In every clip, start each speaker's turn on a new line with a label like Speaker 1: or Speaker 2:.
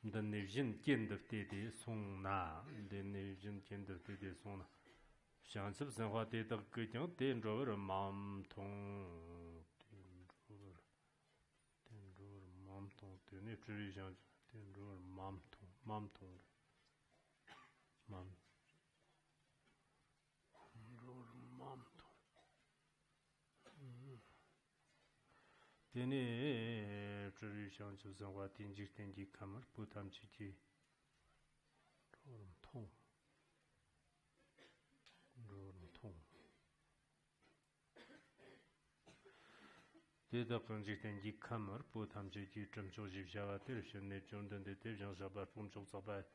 Speaker 1: The Navjin Kind of Tede Song Na, the Navjin Kind of Tede Song Na. Shanships and what they took good young, ten drover, mom tongue, ten drover, mom tongue, ten traditions, ten drover, mom tongue, mom tongue. Tene traditions of some what in Jixtendi Kammer, put on Chiti. Tom. Deda Conjixtendi Kammer, put on Chiti, Tramchoji Java, Tertian, Jonathan, the Terjan Sabat, Pumchok Sabat.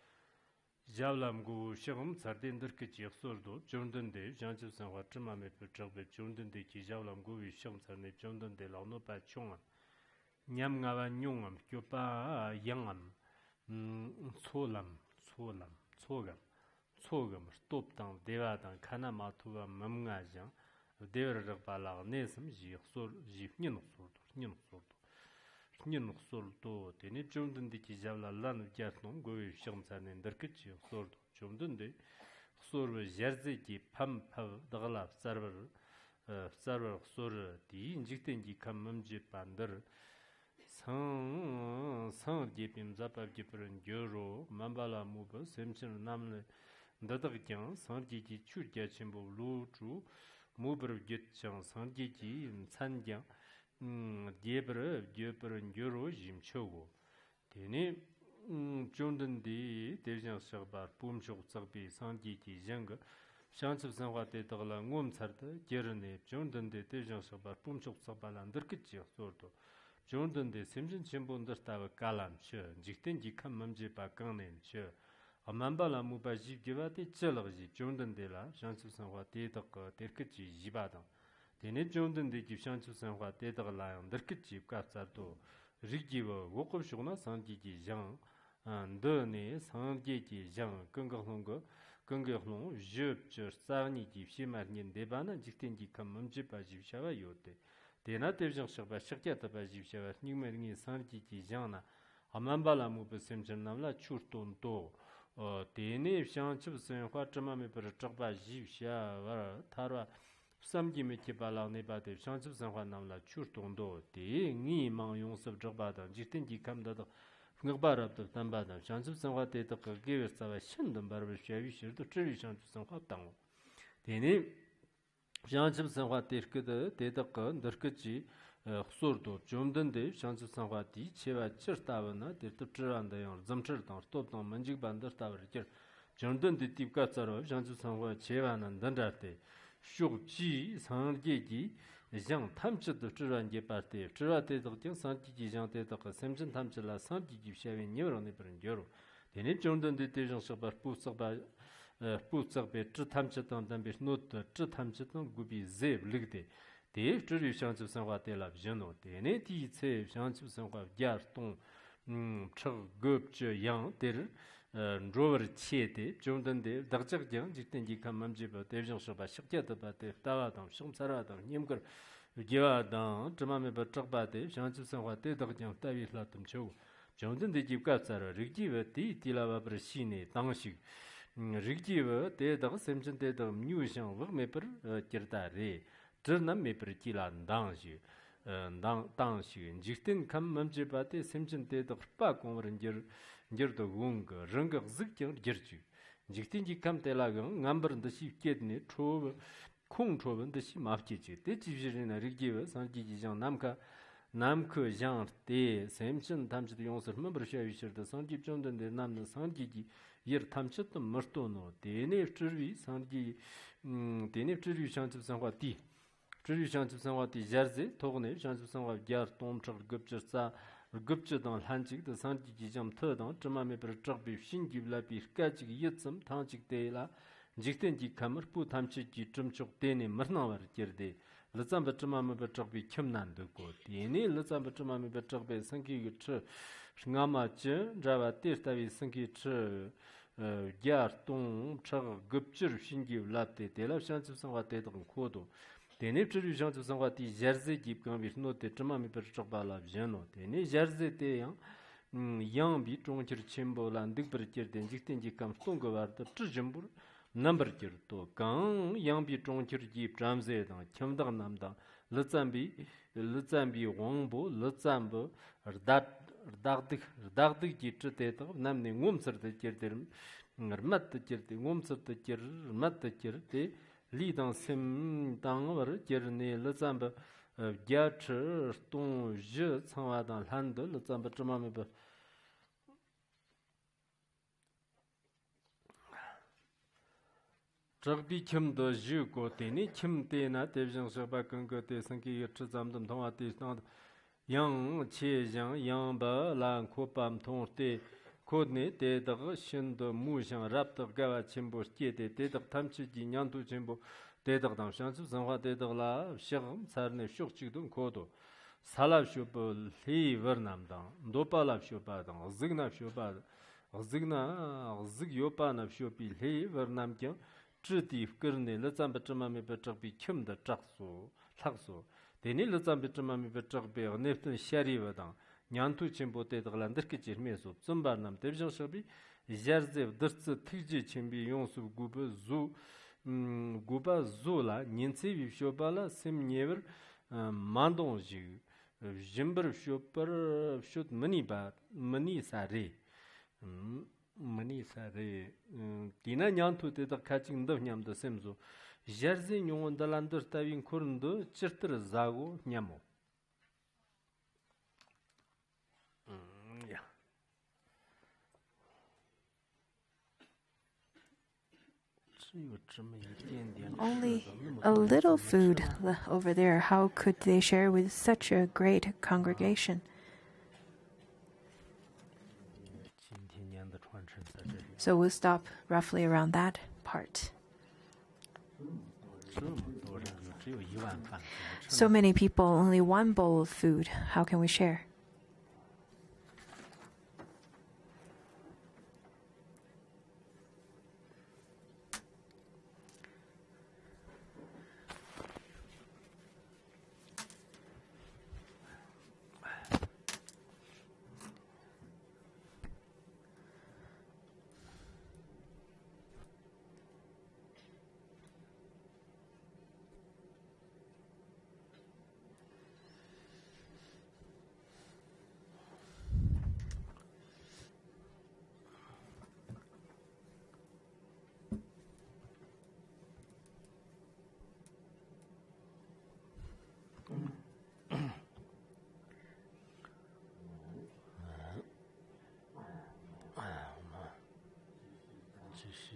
Speaker 1: Javlam go Sham, Sardin Durkichi of Sordo, Jonathan de, Janjus and Watrama Petrobet, Jonathan de Kijavlam go with Shams and Jonathan de Launo Pachon. Nyamgava Nyungam, Kyopa Yangam, Solam, Sogam, Stoptan, Devatan, Kanamatuva, Mamgajan, Deverapala, Nesam, Jif, Nino Sordo, Teni Jonathan de Kijavla, Lan of Jasnon, go with Shams and Durkichi of Sordo, Jonathan de Sorve Jersey, Pam Pav, Dagala, server Sor, the injecting Kamamji Pander. Sang Jepim Zapa Jipper and Guru, Mambala Muba, Simpson Namle, Dadakian, Sanjiji, Churjachimbo, Lu, Muber Jetchan, Sanjiji, and Sanjang, Jeper and Guru, Jim Chogo. Tene Jondan de Dejan Shabar, Pumchok Sabi, Sanjiji, Younger, Shans of Sanwate Talang, Sarta, Jerene, Jondan de Dejan Shabar, Pumchok Sabal, and Durkichi, Sorto. Jonathan de Simpson Chimbunda Stava Kalam, sure, Jictin Jikam Mamji Pakanen, sure. A Mambala Mubaji Givati Chelaji, Jonathan de la, Chansu Sanwa Tetaka, Terkichi, Jibadan. Then Jonathan de Chansu Sanwa Teta Lion, Derkichi, Katsarto, Rigiva, Wokov Shona, Sanjiji Jean, and Dene, Sanjiji Jean, Kungalongo, Kungalon, Jup, Sarni, Shimarnian Debana, Jictin Jikam Mamji Paji Shava Yote. Tena Devjan Shaba Shakyata Bajivsha, Numerni Sanjiji Jana, Amambala Mubasim Namla Churton Do, Tene Shanchus and Quatramami per Chaba Jivsha, Tara, Samgi Metibala Nebate, Shanchus and Namla Churton Do, Te Ni Mayons of Jabada, Jitinji Kamda, Fungabara of Tambada, Shanchus and what they took a gave us a Shandam Barbashavish to tradition to some hot town. Tene Shanchim Sanwa Terkada, Tetakan, Durkachi, Sordo, Jondan de, Shanchim Sanwa Ti, Cheva Chertavana, Terturan, Zamchertan, Stopton, Manjik Bandar Tower, Jondan de Tipkatsaro, Shanchim Sanwa, Chevan and Dandarte, Shukchi, Sangeji, Zhang Tamchet the Turan Geparte, Turate, Santi Jean Tetaka, Samson Tamchela, Santi Shavin, Neuron Euro. Then it Jondan de Tejan Sabar Pusaba. Putzakbe, Tritamchetan, Dambish Not, Tritamchetan, Gubi Zeb, Ligde. The F. Chance of Sanwa de la Visiono, the Neti Save, Chance of Sanwa, Yarton, Chug, Gupch, Yang, Ter, Drover Chiete, Jonathan de, Darjak Yang, Jitenji Kamamjiba, Devian Shaba, Shakyata Bate, Taladam, Shumsaradam, Yimker, Givadan, Jamameba Chakbate, Chance of Sanwa, Tedakian, Tavi Latum Chow, Jonathan de Jibkatsara, Rigiva, Tilava Bresine, Tangshik. Rigiva, Tedar, Simpson Tedar, Musan, Vermeper, Kirtare, Turnam Meper Tilan, Danshi, Danshi, Jistin Kam Mamjibate, Simpson Tedar, Pak over and Gerdo Wung, Runga Zikin, Gertu. Jistinji Kam Telagan, number the sheep kidney, Trove, Kung Troven, the sheep Mafkichi, the Chivision, Rigiva, Sanji Namka. Namko Jean de Samson Tamch the Yons member Shavisher, the Sanji Jonathan, the Nam the Sanji, Yer Tamchet Mertono, the Nef Trevi, Sanji, the Nef Trevi Chance of Sanwati, Trevi Chance of Sanwati Jersey, Tone, Chance of Sanwa Jar, Tom Char Gupchersa, gupchadang hanjik the sanji jam thadang chamame per chakbi shingi labi kajik yitsam tanjik de la jikten ji kamar pu tamchi ji chumchuk dene marnawar girde lazamba chamame per chakbi kimnan de ko dene lazamba chamame per chakbi sangi ch ngama che java tirtavi sangi ch gyar tong chag gupchir shingi labde de la shanchip sangwa de dong kodo Dene churu shanchu sangwa ti jarze jib kan vishno te chamami per chokpa la vjano. Dene jarze te yang bi chongchir chenpo la ndik per kir den jikten jik kam stonga warda chijimbur nambar kir to. Kan yang bi chongchir jib chamze dang kyamdag namdang litsam bi wangbo litsam rdagdik ji chite tag namne ngomsar te kir derim rmat te kir te ngomsar te kir rmat te kir te Li dang sim dang war jirne le zamba gya chi tong je changwa dang lan de le zamba zhima me ba zhagbi kim de ji go de ni kim de na de jing shi ba geng ge de seng ge chi zam dam tong wa de dang yang qie yang yang ba lan ko pam tong de Kodne de dag shin de mu xiang rap de ga chimbo tie de dag tamchi ji nyang tu chimbo de dag dang shang chu zhang hua de dag la shig sar ne shuk chi dun kodo salab shu bo li ver nam dang do pa la shu ba dang zig na shu ba zig yo pa na shu bi li ver nam kyang zhi di ger ne le zam ba zhma me ba zhag bi kim de zhag su lag su de ni le zam bi zhma me ba zhag bi ne fen shari wa dang Nyantu chimbo te daglandir ki jirme su zumbar nam tebjang shabi jarzev dirtsi tikji chimbi yonsu guba zu la nyinsi vibshoba la sim nyever mandong jig jimbar vshot mani sa re dina nyantu te dag kaching ndav nyamda sim su jarze nyongon dalandir tawin kurndo chirtir zago nyamo
Speaker 2: Only a little food over there. How could they share with such a great congregation? So we'll stop roughly around that part. So many people, only one bowl of food. How can we share?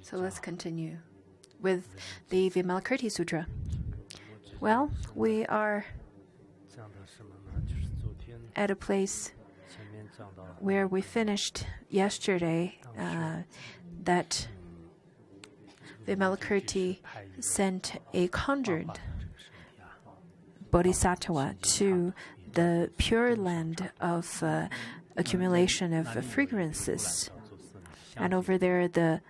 Speaker 2: So let's continue with the Vimalakirti Sutra. Well, we are at a place where we finished yesterday that Vimalakirti sent a conjured bodhisattva to the pure land of accumulation of fragrances. And over there, the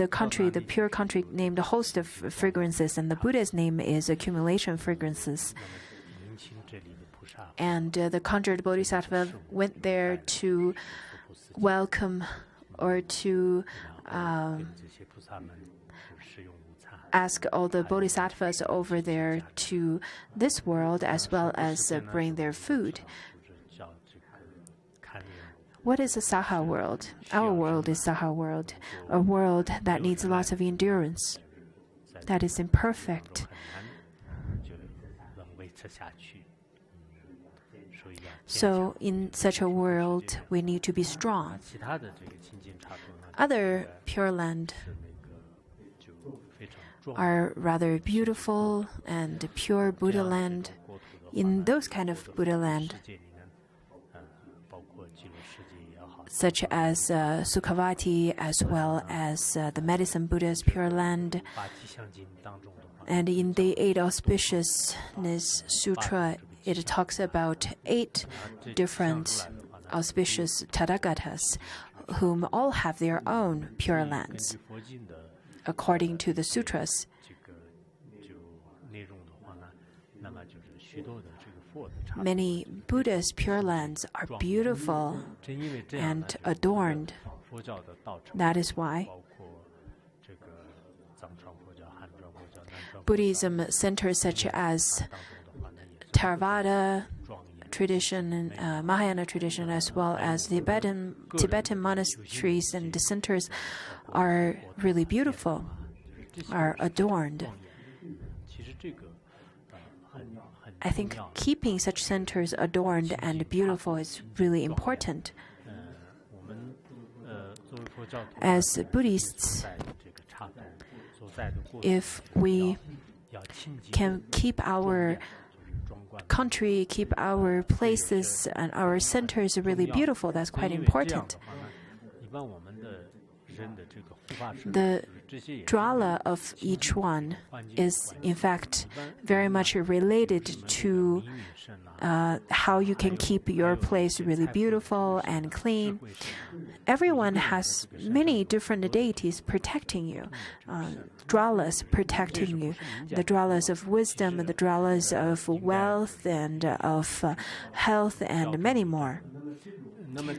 Speaker 2: country, the pure country, named a host of fragrances, and the Buddha's name is accumulation fragrances. And the conjured bodhisattva went there to welcome or to ask all the bodhisattvas over there to this world as well as bring their food. What is a Saha world? Our world is Saha world, a world that needs lots of endurance, that is imperfect. So in such a world, we need to be strong. Other Pure Land are rather beautiful and pure Buddha land. In those kind of Buddha land, such as Sukhavati, as well as the Medicine Buddha's Pure Land. And in the Eight Auspiciousness Sutra, it talks about 8 different auspicious Tathagatas, whom all have their own Pure Lands, according to the sutras. Many Buddha's Pure Lands are beautiful and adorned. That is why Buddhism centers such as Theravada tradition and Mahayana tradition, as well as Tibetan monasteries and the centers, are really beautiful, are adorned. I think keeping such centers adorned and beautiful is really important. As Buddhists, if we can keep our country, keep our places and our centers really beautiful, that's quite important. The drala of each one is, in fact, very much related to how you can keep your place really beautiful and clean. Everyone has many different deities protecting you, dralas protecting you, the dralas of wisdom, the dralas of wealth and of health, and many more.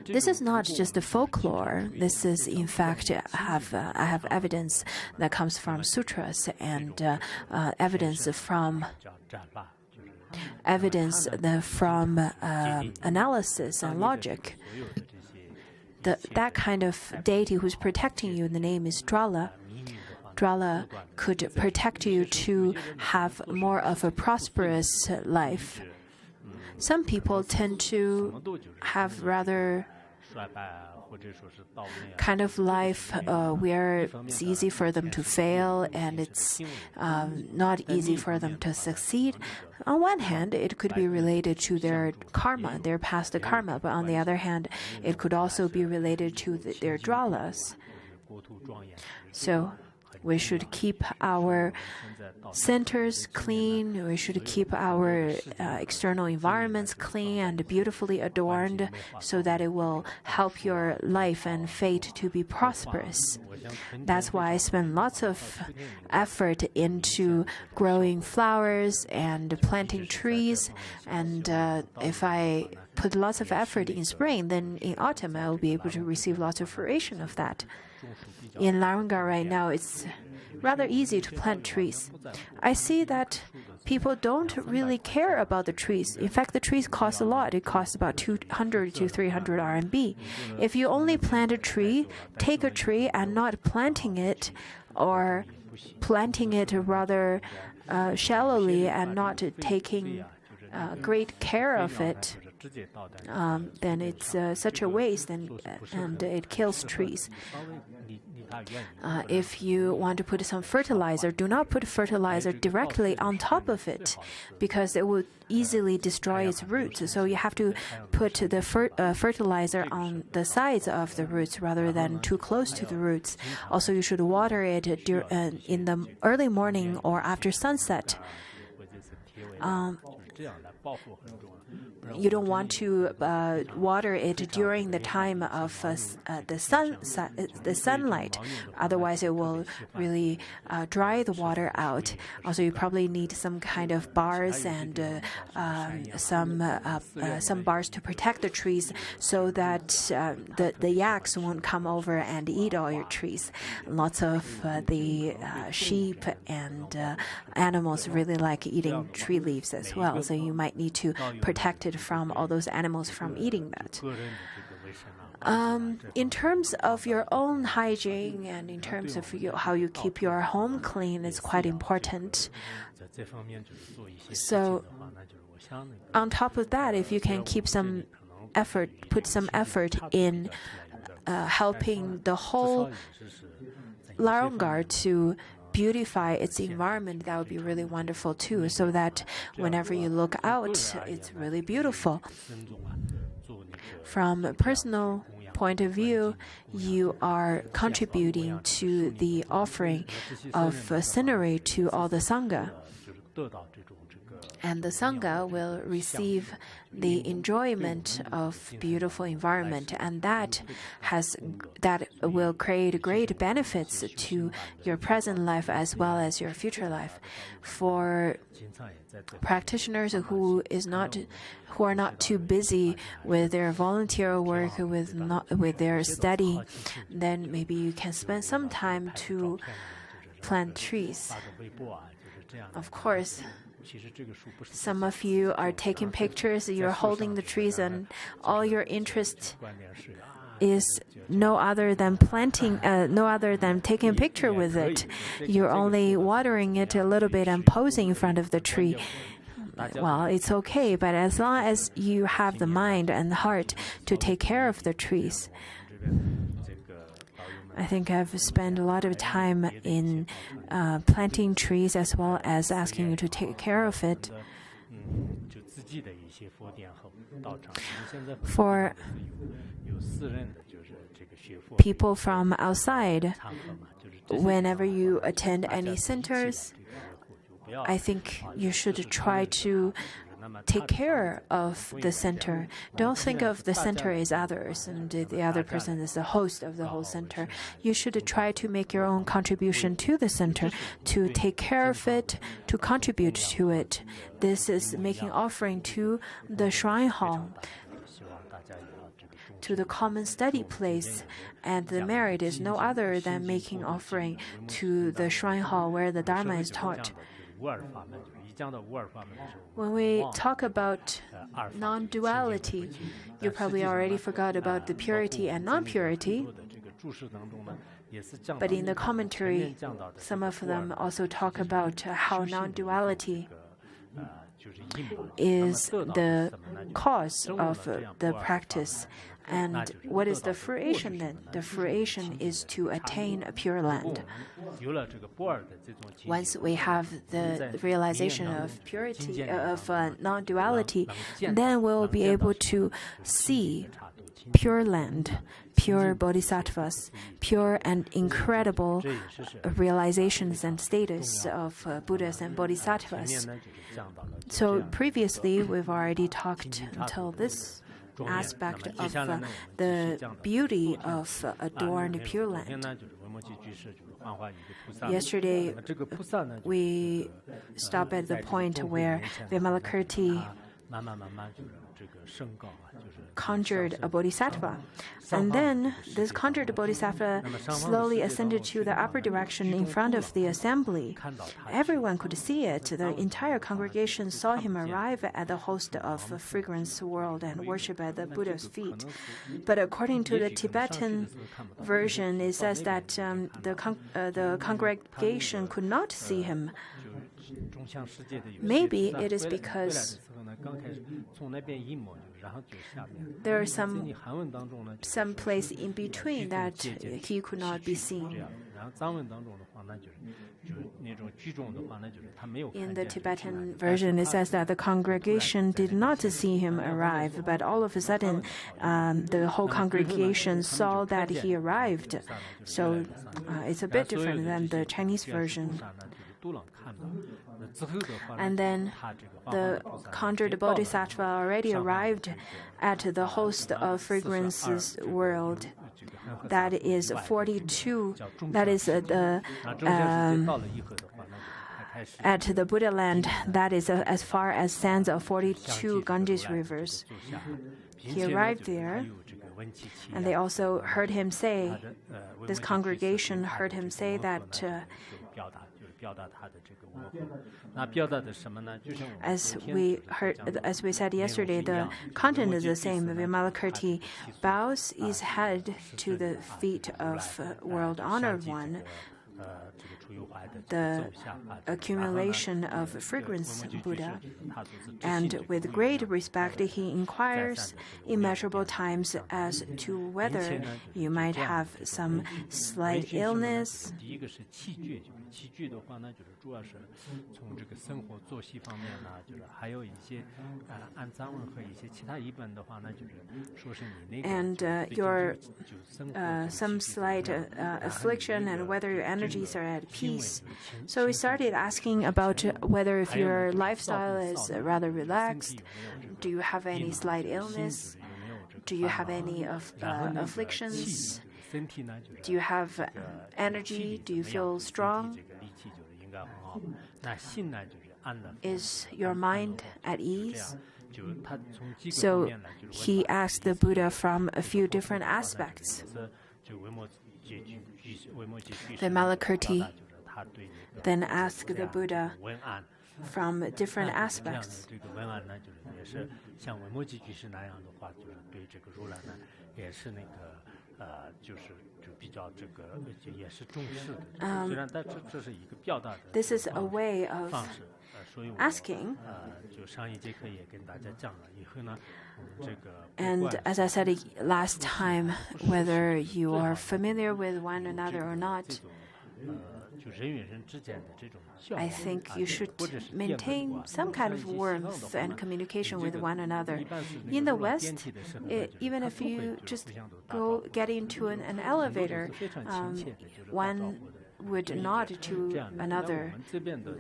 Speaker 2: This is not just a folklore. This is, in fact, I have evidence that comes from sutras and evidence from analysis and logic. That kind of deity who's protecting you, the name is Drala. Drala could protect you to have more of a prosperous life. Some people tend to have rather kind of life where it's easy for them to fail and it's not easy for them to succeed. On one hand, it could be related to their karma, their past karma, but on the other hand, it could also be related to their dralas. So we should keep our centers clean. We should keep our external environments clean and beautifully adorned so that it will help your life and fate to be prosperous. That's why I spend lots of effort into growing flowers and planting trees. And if I put lots of effort in spring, then in autumn I will be able to receive lots of fruition of that. In Larungar right now, it's rather easy to plant trees. I see that people don't really care about the trees. In fact, the trees cost a lot. It costs about 200 to 300 RMB. If you only plant a tree, take a tree and not planting it, or planting it rather shallowly and not taking great care of it, then it's such a waste and it kills trees. If you want to put some fertilizer, do not put fertilizer directly on top of it because it will easily destroy its roots. So you have to put the fertilizer on the sides of the roots rather than too close to the roots. Also, you should water it in the early morning or after sunset. You don't want to water it during the time of the sunlight. Otherwise, it will really dry the water out. Also, you probably need some kind of bars and some bars to protect the trees so that the yaks won't come over and eat all your trees. Lots of the sheep and animals really like eating tree leaves as well. So you might need to protect it from all those animals from eating that. In terms of your own hygiene and in terms of how you keep your home clean, it's quite important. So, on top of that, if you can keep some effort, put some effort in helping the whole Larungar to beautify its environment, that would be really wonderful too, so that whenever you look out, it's really beautiful. From personal point of view, you are contributing to the offering of scenery to all the Sangha. And the Sangha will receive the enjoyment of beautiful environment, and that will create great benefits to your present life as well as your future life. For practitioners who are not too busy with their volunteer work, with their study, then maybe you can spend some time to plant trees. Of course, some of you are taking pictures, you're holding the trees, and all your interest is no other than taking a picture with it. You're only watering it a little bit and posing in front of the tree. Well, it's okay, but as long as you have the mind and the heart to take care of the trees. I think I've spent a lot of time in planting trees as well as asking you to take care of it. For people from outside, whenever you attend any centers, I think you should try to take care of the center. Don't think of the center as others and the other person is the host of the whole center. You should try to make your own contribution to the center, to take care of it, to contribute to it. This is making offering to the shrine hall, to the common study place, and the merit is no other than making offering to the shrine hall where the Dharma is taught. When we talk about non-duality, you probably already forgot about the purity and non-purity. But in the commentary, some of them also talk about how non-duality is the cause of the practice. And what is the fruition then? The fruition is to attain a pure land. Once we have the realization of purity, of non-duality, then we'll be able to see pure land, pure bodhisattvas, pure and incredible realizations and status of Buddhas and bodhisattvas. So previously, we've already talked until this aspect of the beauty of adorned Pure Land. Yesterday, we stopped at the point where Vimalakirti conjured a bodhisattva. And then this conjured bodhisattva slowly ascended to the upper direction in front of the assembly. Everyone could see it. The entire congregation saw him arrive at the host of fragrance world and worship at the Buddha's feet. But according to the Tibetan version, it says that the congregation could not see him. Maybe it is because there is some place in between that he could not be seen. In the Tibetan version, it says that the congregation did not see him arrive, but all of a sudden, the whole congregation saw that he arrived. So it's a bit different than the Chinese version. And then the conjured bodhisattva already arrived at the host of fragrances world. That is 42. That is at the Buddha land. That is as far as sands of 42 Ganges rivers. He arrived there, and they also heard him say. This congregation heard him say that. As we said yesterday, the content is the same. Vimalakirti bows his head to the feet of world honored one, the accumulation of fragrance Buddha. And with great respect, he inquires immeasurable times as to whether you might have some slight illness. And your some slight affliction and whether your energies are at peace. So we started asking about whether if your lifestyle is rather relaxed, do you have any slight illness? Do you have any afflictions? Do you have energy? Do you feel strong? Is your mind at ease? So he asked the Buddha from a few different aspects. Vimalakirti then asked the Buddha from different aspects. This is a way of asking. And as I said last time, whether you are familiar with one another or not, I think you should maintain some kind of warmth and communication with one another. In the West, even if you just get into an elevator, one would nod to another.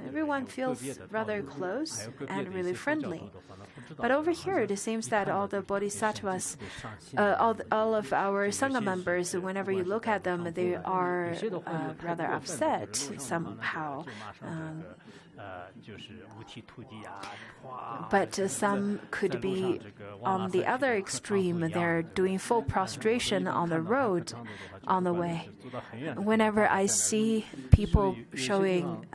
Speaker 2: Everyone feels rather close and really friendly. But over here, it seems that all the bodhisattvas, all of our Sangha members, whenever you look at them, they are rather upset somehow. But some could be on the other extreme. They're doing full prostration on the road on the way. Whenever I see people showing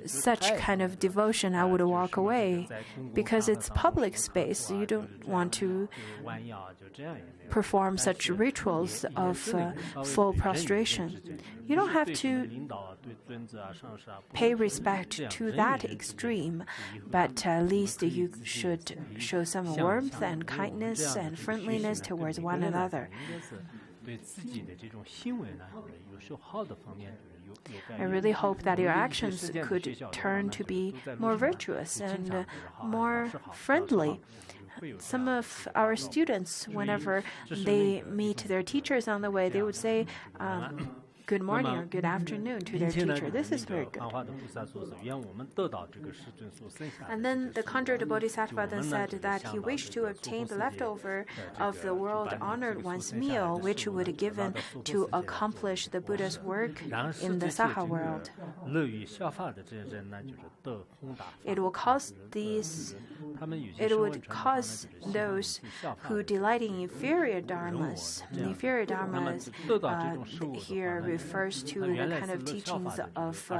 Speaker 2: such kind of devotion, I would walk away because it's public space. You don't want to perform such rituals of full prostration. You don't have to pay respect to that extreme, but at least you should show some warmth and kindness and friendliness towards one another. I really hope that your actions could turn to be more virtuous and more friendly. Some of our students, whenever they meet their teachers on the way, they would say, good morning or good afternoon to their teacher. This is very good. And then the conjured bodhisattva then said that he wished to obtain the leftover of the world-honored one's meal, which would be given to accomplish the Buddha's work in the Saha world. It would cause those who delight in inferior dharmas. The inferior dharmas here refers to the kind of teachings of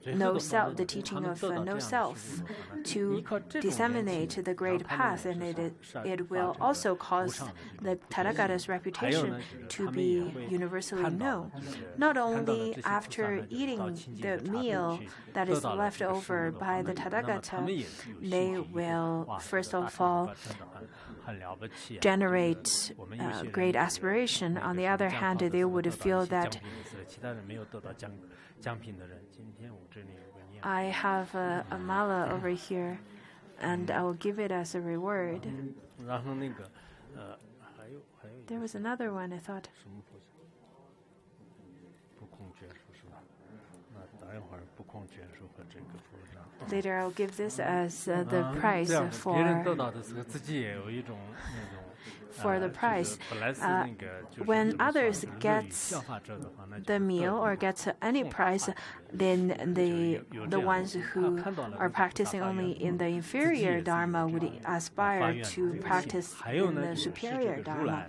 Speaker 2: no self, the teaching of no self, to disseminate the great path, and it will also cause the Tathagata's reputation to be universally known. Not only after eating the meal that is left over by the Tathagata, they will first of all generate great aspiration. On the other hand, they would feel that I have a mala over here, and I will give it as a reward. There was another one, I thought. Later, I'll give this as the prize for the prize. When others get the meal or get any prize, then the ones who are practicing only in the inferior dharma would aspire to practice in the superior dharma.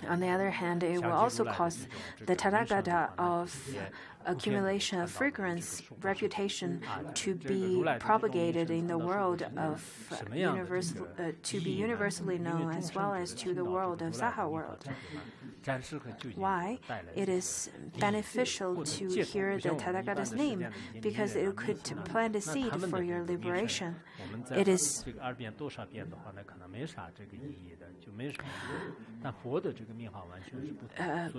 Speaker 2: On the other hand, it will also cause the Tathagata of accumulation of fragrance reputation to be propagated in the world of to be universally known as well as to the world of Saha world. why it is beneficial to hear the Tathagata's name, because it could plant a seed for your liberation. It is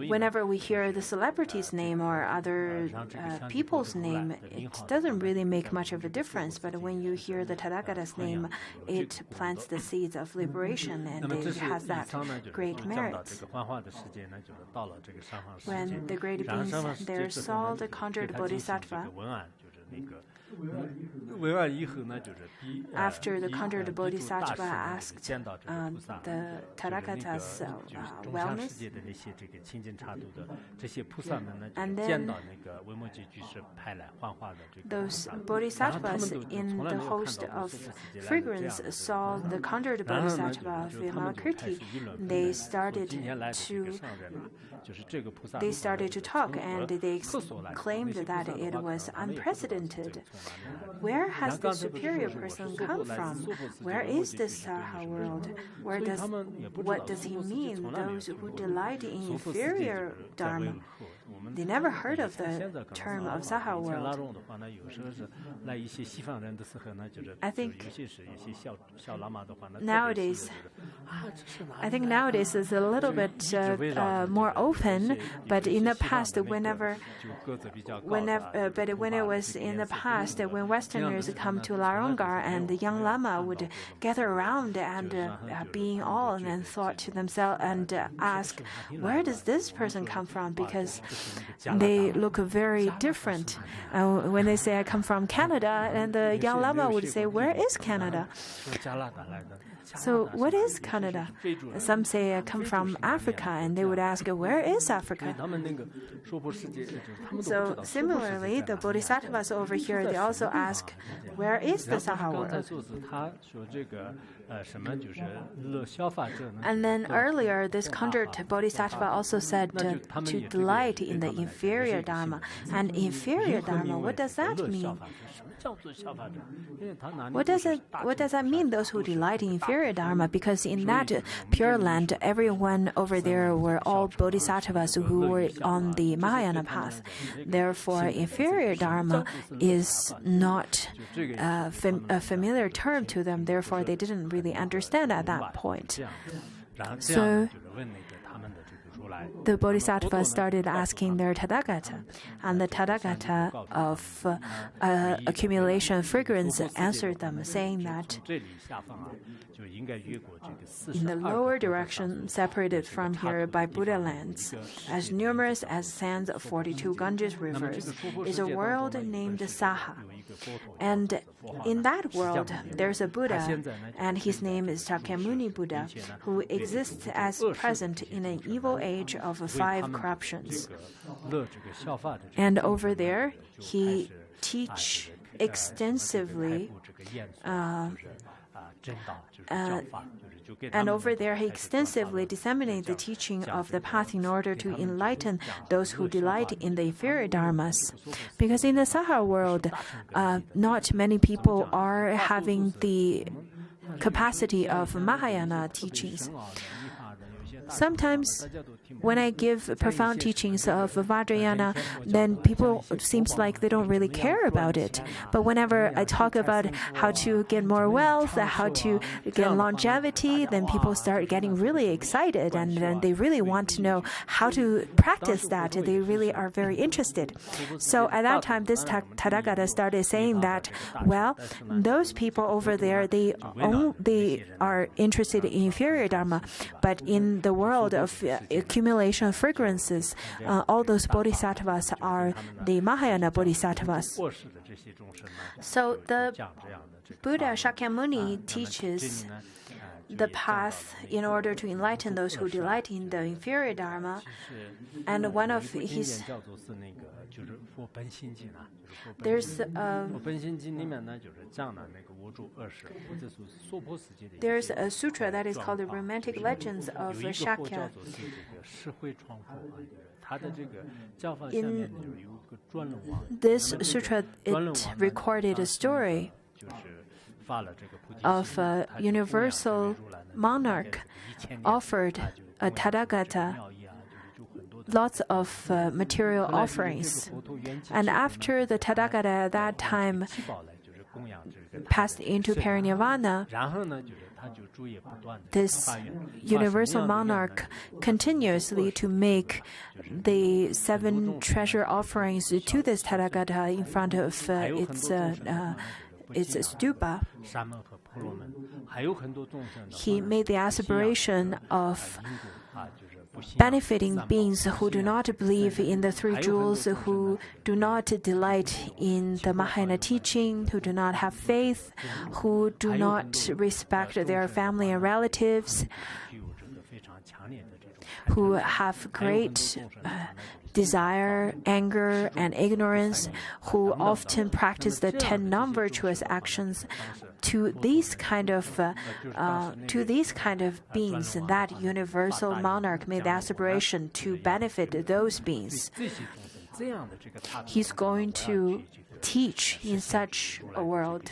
Speaker 2: whenever we hear the celebrity's name or other people's name, it doesn't really make much of a difference. But when you hear the Tathagata's name, it plants the seeds of liberation, and it has that great merit. When the great beings there saw the conjured bodhisattva, after the conjured bodhisattva asked the Tathagata's wellness, and then those bodhisattvas in the host of fragrance saw the conjured bodhisattva of Vimalakirti. They started to talk, and they claimed that it was unprecedented. Where has the superior person come from? Where is this Saha world? What does he mean? Those who delight in inferior dharma. They never heard of the term of Saha world. I think nowadays it's a little bit more open, but in the past, when it was in the past, when Westerners come to Larongar and the young Lama would gather around and being all and thought to themselves and ask, where does this person come from? Because they look very different. When they say, I come from Canada, and the young Lama would say, where is Canada? So what is Canada? Some say I come from Africa, and they would ask, where is Africa? So similarly, the bodhisattvas over here, they also ask, where is the Saha world? And then earlier, this conjured bodhisattva also said to delight in the inferior dharma. And inferior dharma, what does that mean? What does that mean, those who delight in inferior dharma? Because in that Pure Land, everyone over there were all bodhisattvas who were on the Mahayana path. Therefore, inferior dharma is not a familiar term to them. Therefore, they didn't really understand at that point. So the bodhisattvas started asking their Tathagata, and the Tathagata of accumulation of fragrance answered them, saying that in the lower direction, separated from here by Buddha lands, as numerous as sands of 42 Ganges rivers, is a world named Saha. And in that world, there's a Buddha, and his name is Shakyamuni Buddha, who exists as present in an evil age of 5 corruptions. And over there, he teaches extensively. And over there, he extensively disseminates the teaching of the path in order to enlighten those who delight in the inferior dharmas. Because in the Saha world, not many people are having the capacity of Mahayana teachings. Sometimes when I give profound teachings of Vajrayana, then people seems like they don't really care about it. But whenever I talk about how to get more wealth, how to get longevity, then people start getting really excited, and then they really want to know how to practice that. They really are very interested. So at that time, this Tathagata started saying that, well, those people over there, they are interested in inferior dharma, but in the world of accumulation of fragrances, all those bodhisattvas are the Mahayana bodhisattvas. So the Buddha Shakyamuni teaches the path in order to enlighten those who delight in the inferior dharma, and one of his there's a sutra that is called the Romantic Legends of Shakya. In this sutra, it recorded a story of a universal monarch offered a Tathagata lots of material offerings. And after the Tathagata at that time passed into parinirvana, this universal monarch continuously to make the 7 treasure offerings to this Tathagata in front of its stupa. He made the aspiration of benefiting beings who do not believe in the 3 jewels, who do not delight in the Mahayana teaching, who do not have faith, who do not respect their family and relatives, who have great desire, anger, and ignorance, who often practice the 10 non-virtuous actions. To these kind of beings, that universal monarch made the aspiration to benefit those beings. He's going to teach in such a world.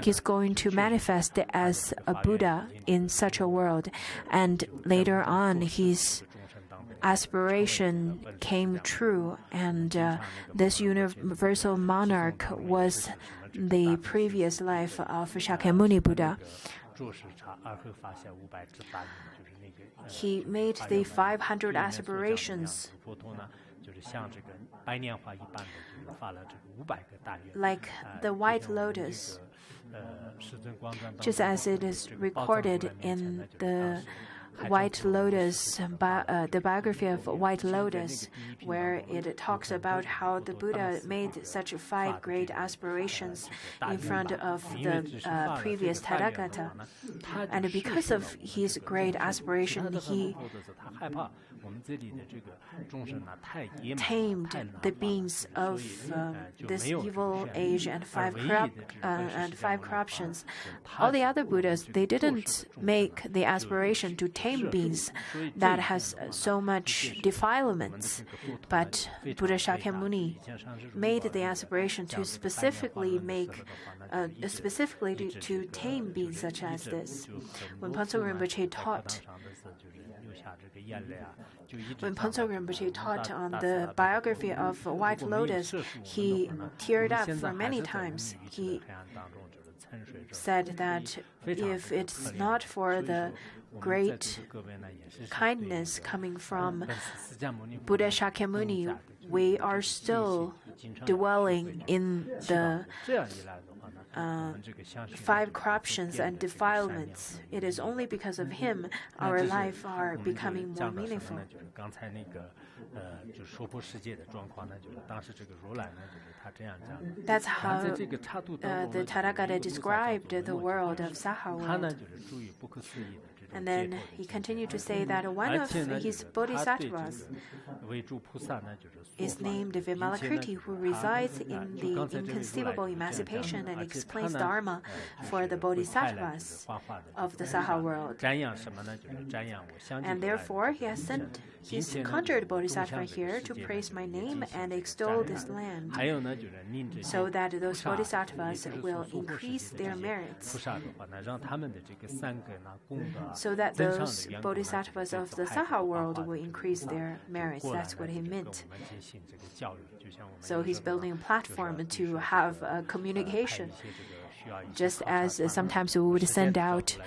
Speaker 2: He's going to manifest as a Buddha in such a world. And later on, his aspiration came true, and this universal monarch was the previous life of Shakyamuni Buddha. He made the 500 aspirations like the white lotus, just as it is recorded in the White Lotus, the biography of White Lotus, where it talks about how the Buddha made such 5 great aspirations in front of the previous Tathagata. And because of his great aspiration, he tamed the beings of this evil age and 5 corruptions. All the other Buddhas, they didn't make the aspiration to tame beings that has so much defilements, but Buddha Shakyamuni made the aspiration to specifically to tame beings such as this. When Pansog Rinpoche taught on the biography of White Lotus, he teared up for many times. He said that if it's not for the great kindness coming from Buddha Shakyamuni, we are still dwelling in the 5 corruptions and defilements. It is only because of him our life are becoming more meaningful. That's how the Tathagata described the world of Saha world. And then he continued to say that one of his bodhisattvas is named Vimalakirti, who resides in the inconceivable emancipation and explains Dharma for the bodhisattvas of the Saha world. And therefore, he has sent his conjured bodhisattva here to praise my name and extol this land, so that those bodhisattvas will increase their merits, so that those bodhisattvas of the Saha world will increase their merits. That's what he meant. So he's building a platform to have a communication, just as sometimes we would send out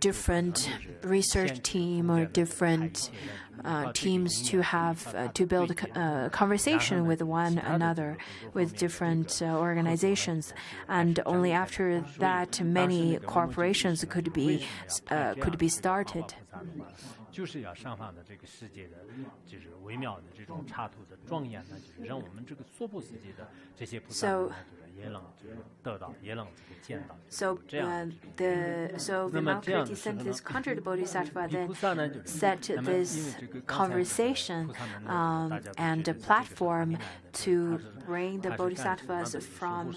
Speaker 2: different research team or different teams to have to build a conversation with one another, with different organizations, and only after that many corporations could be started. So Vimalakirti sent this conjured bodhisattva, then set this conversation and a platform to bring the bodhisattvas from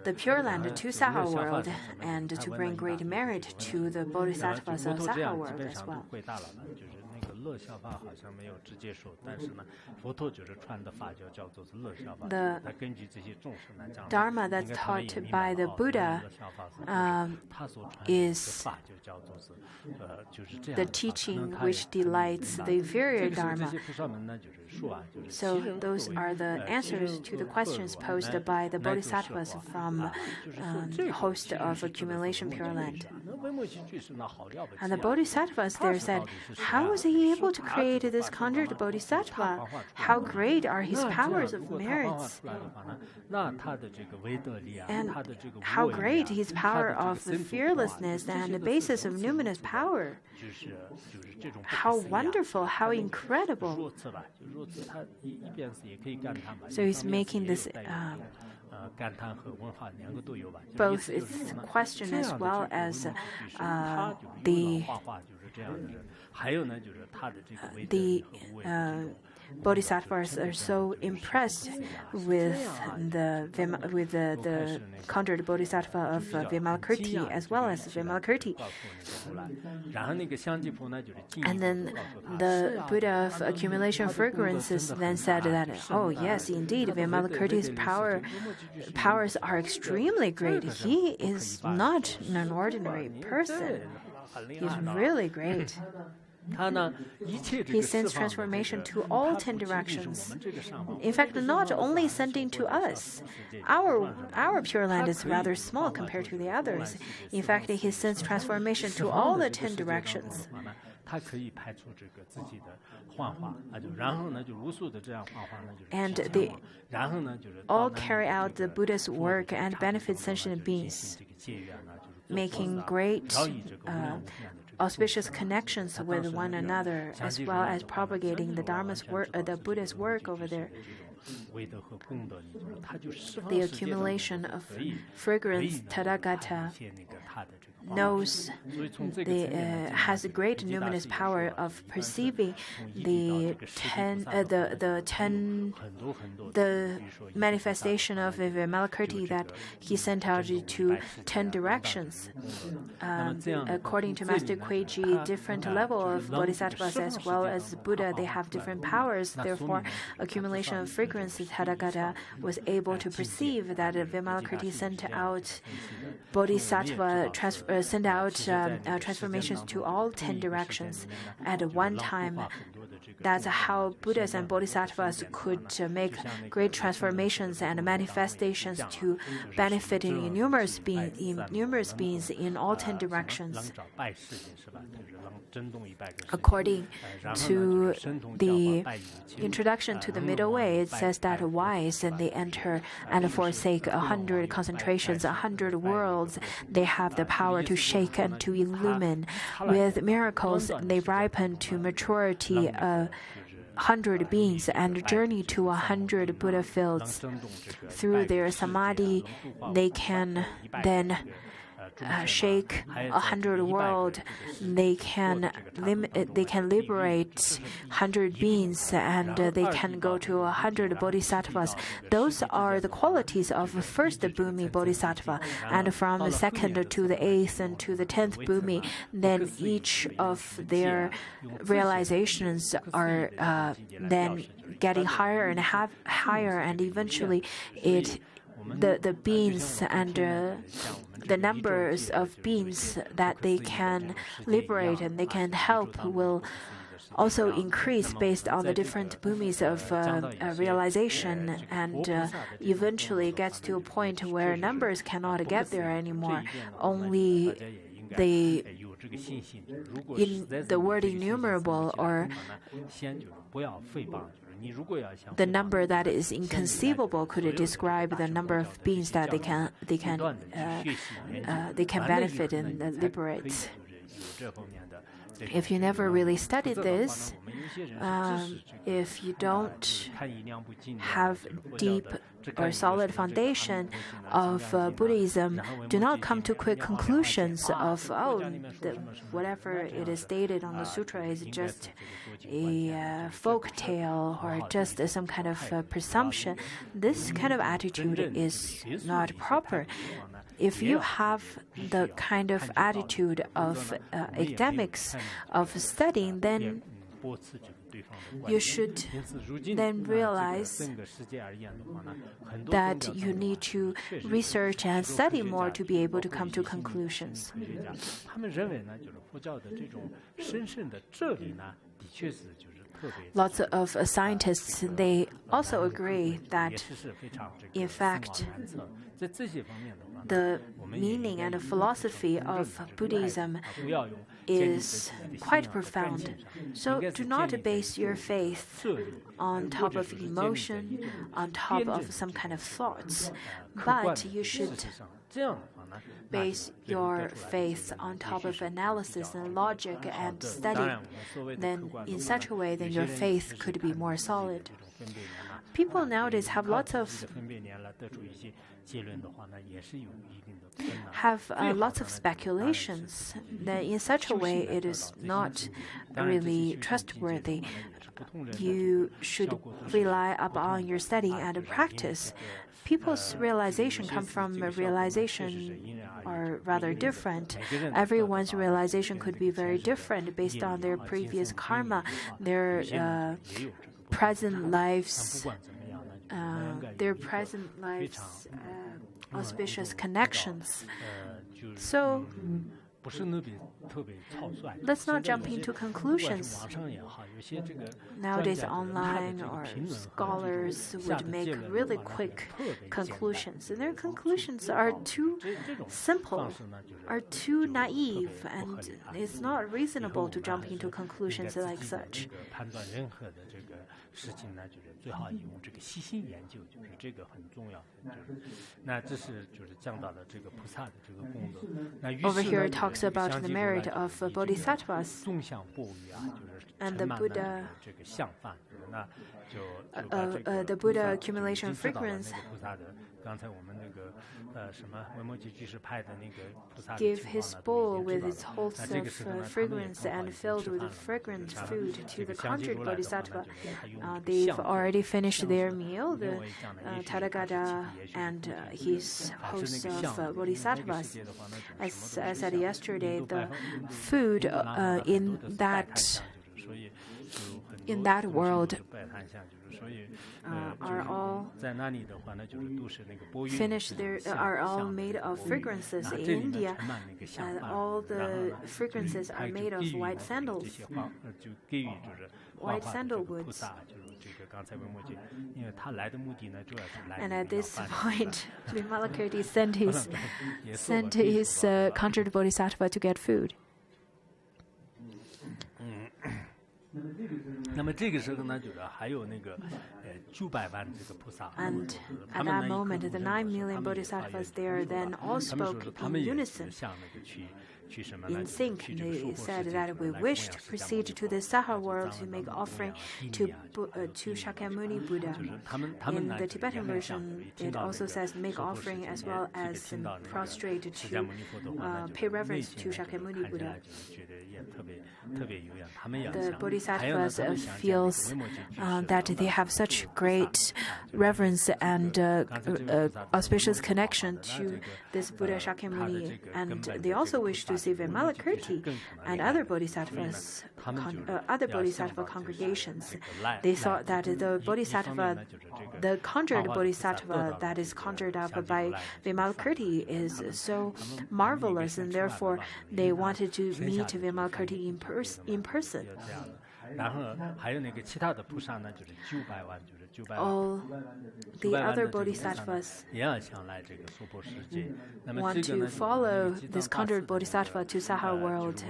Speaker 2: the Pure Land to Saha world, and to bring great merit to the bodhisattvas of Saha world as well. The Dharma that's taught by the Buddha is the teaching which delights the inferior Dharma. So those are the answers to the questions posed by the Bodhisattvas from host of Accumulation Pure Land. And the Bodhisattvas there said, how was he able to create this conjured Bodhisattva? How great are his powers of merits? And how great his power of fearlessness and the basis of numinous power? How wonderful, how incredible. So he's making this both its question as well as the Bodhisattvas are so impressed with the conjured Bodhisattva of Vimalakirti as well as Vimalakirti. And then the Buddha of Accumulation Fragrances then said that, oh yes, indeed, Vimalakirti's powers are extremely great. He is not an ordinary person. He's really great. He sends transformation to all 10 directions. In fact, not only sending to us. Our Pure Land is rather small compared to the others. In fact, he sends transformation to all the 10 directions. And they all carry out the Buddha's work and benefit sentient beings, making great auspicious connections with one another, as well as propagating the Dharma's work, the Buddha's work over there. The accumulation of fragrance, Tathagata, has a great numinous power of perceiving the manifestation of Vimalakirti that he sent out to 10 directions. According to Master Kuei-ji, different level of bodhisattvas as well as Buddha, they have different powers. Therefore, accumulation of frequencies, Tathagata was able to perceive that Vimalakirti sent out bodhisattva transformations to all 10 directions at one time. That's how Buddhas and Bodhisattvas could make great transformations and manifestations to benefit numerous beings in all 10 directions. According to the introduction to the Middle Way, it says that wise and they enter and forsake 100 concentrations, 100 worlds. They have the power to shake and to illumine. With miracles, they ripen to maturity 100 beings and journey to 100 Buddha fields. Through their samadhi, they can then shake 100 world. They can liberate 100 beings, and they can go to 100 bodhisattvas. Those are the qualities of the first Bhumi bodhisattva. And from the second to the 8th and to the 10th Bhumi, then each of their realizations are then getting higher and higher, and eventually the beings and the numbers of beings that they can liberate and they can help will also increase based on the different bhumis of realization, and eventually gets to a point where numbers cannot get there anymore. Only in the word innumerable, or the number that is inconceivable, could describe the number of beings that they can benefit and liberate. If you never really studied this, if you don't have deep or solid foundation of Buddhism, do not come to quick conclusions of, whatever it is stated on the sutra is just a folk tale or just some kind of presumption. This kind of attitude is not proper. If you have the kind of attitude of academics, of studying, then you should then realize that you need to research and study more to be able to come to conclusions. Lots of scientists, they also agree that, in fact, the meaning and the philosophy of Buddhism is quite profound. So do not base your faith on top of emotion, on top of some kind of thoughts, but you should base your faith on top of analysis and logic and study. Then in such a way, then your faith could be more solid. People nowadays have lots of speculations. Then in such a way, it is not really trustworthy. You should rely upon your study and practice. People's realization come from a realization are rather different. Everyone's realization could be very different based on their previous karma, their present lives, auspicious connections. So let's not jump into conclusions. Nowadays, online or scholars would make really quick conclusions, and their conclusions are too simple, are too naive, and it's not reasonable to jump into conclusions like such. Over here it talks about the merit of bodhisattvas and the Buddha accumulation frequency give his bowl with its wholesome fragrance and filled with fragrant food to the conjured bodhisattva. They've already finished their meal, the Tathagata and his host of bodhisattvas. As I said yesterday, the food in that world are all are all made of fragrances in India, and all the fragrances are made of white sandalwoods. And at this point, Vimalakirti sent his conjured bodhisattva to get food. And at that moment, the 9 million bodhisattvas there then all spoke in unison. In sync, they said that we wish to proceed to the Saha world to make offering to Shakyamuni Buddha. In the Tibetan version, it also says make offering as well as prostrate to pay reverence to Shakyamuni Buddha. The bodhisattvas feels that they have such great reverence and auspicious connection to this Buddha Shakyamuni, and they also wish to see Vimalakirti and other bodhisattvas, other bodhisattva congregations. They thought that the conjured bodhisattva that is conjured up by Vimalakirti is so marvelous, and therefore they wanted to meet Vimalakirti in person. All the other bodhisattvas want to follow this conjured bodhisattva to Saha world.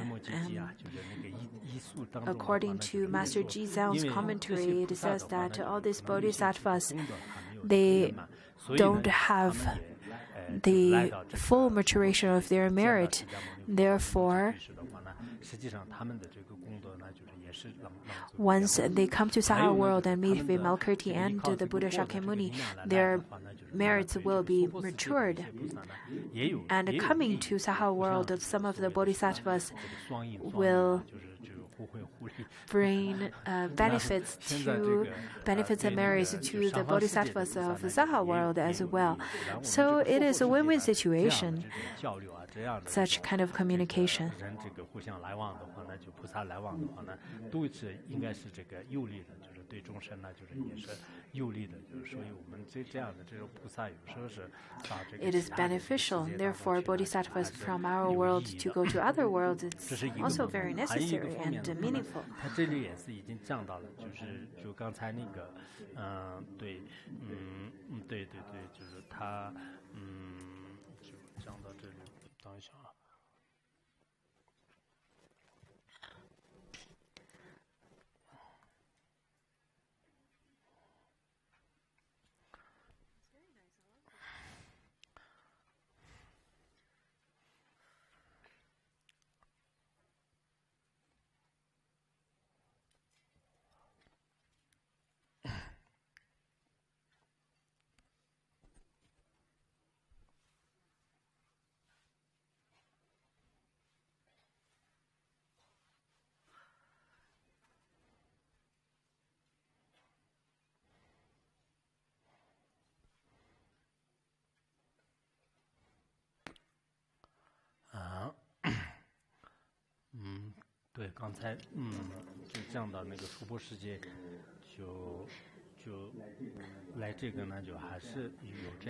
Speaker 2: According to Master Ji Zhang's commentary, it says that all these bodhisattvas, they don't have the full maturation of their merit. Therefore, once they come to Saha world and meet Vimalakirti and the Buddha Shakyamuni, their merits will be matured. And coming to Saha world, some of the bodhisattvas will bring benefits and merits to the bodhisattvas of the Saha world as well. So it is a win-win situation, such kind of communication. It is beneficial. Therefore, bodhisattvas from our world to go to other worlds, it's also very necessary and meaningful.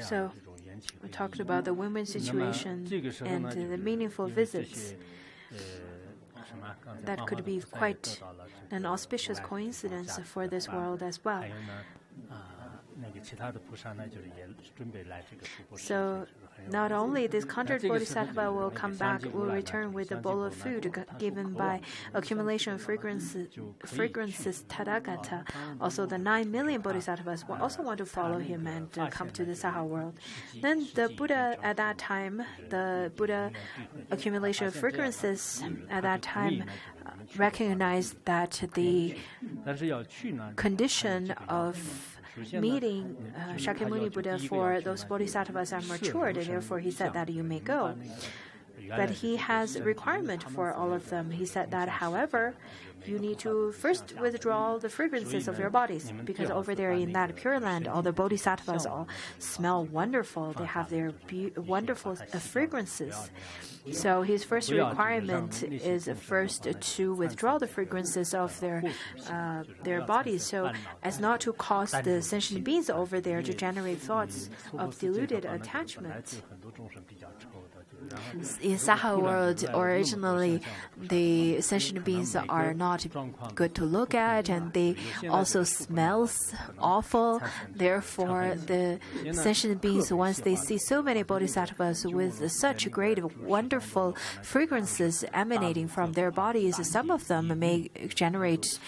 Speaker 2: So we talked about the win-win situation and the meaningful visits. That could be quite an auspicious coincidence for this world as well. So not only this conjured bodhisattva will come back, will return with a bowl of food given by accumulation of fragrances Tathagata. Also, the 9 million bodhisattvas will also want to follow him and come to the Saha world. Then the Buddha at that time, the Buddha accumulation of fragrances at that time recognized that the condition of meeting Shakyamuni Buddha for those bodhisattvas are matured, and therefore he said that you may go. But he has a requirement for all of them. He said that, however, you need to first withdraw the fragrances of your bodies, because over there in that Pure Land, all the bodhisattvas all smell wonderful. They have their wonderful fragrances. So his first requirement is first to withdraw the fragrances of their bodies, so as not to cause the sentient beings over there to generate thoughts of deluded attachment. In Saha world, originally, the sentient beings are not good to look at, and they also smell awful. Therefore, the sentient beings, once they see so many bodhisattvas with such great, wonderful fragrances emanating from their bodies, some of them may generate